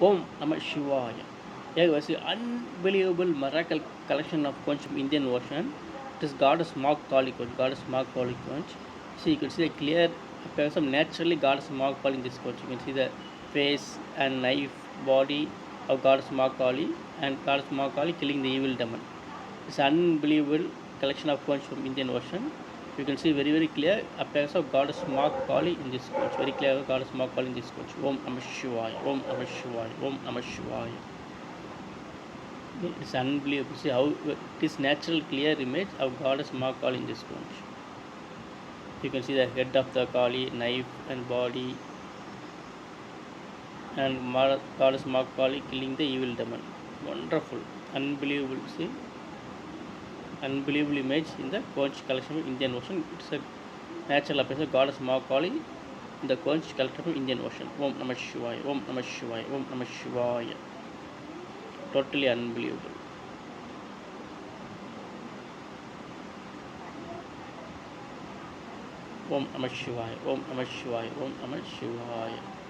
Om Namah Shivaya. Yeah, it was an unbelievable miracle collection of conch from Indian Ocean. It is Goddess Maa KALI conch. Goddess Maa KALI conch. See, you can see the clear appearance of naturally Goddess Maa KALI in this conch. You can see the face and knife body of Goddess Maa KALI and Goddess Maa KALI killing the evil demon. It's an unbelievable collection of conch from Indian Ocean. You can see very clear appearance of Goddess Maa KALI in this conch. Very clear Goddess Maa KALI in this conch. Om Namah Shivaya. Om Namah Shivaya. Om Namah Shivaya. It's unbelievable. See how it is natural clear image of Goddess Maa KALI in this conch. You can see the head of the Kali, knife and body, and Goddess Maa KALI killing the evil demon. Wonderful, unbelievable. See, unbelievable image in the conch collection of Indian Ocean. It's a natural appearance of Goddess Maa KALI in the conch collection of Indian Ocean. Om Namah Shivaya. Om Namah Shivaya. Om Namah Shivaya. Totally unbelievable. Om Namah Shivaya. Om Namah Shivaya. Om Namah Shivaya.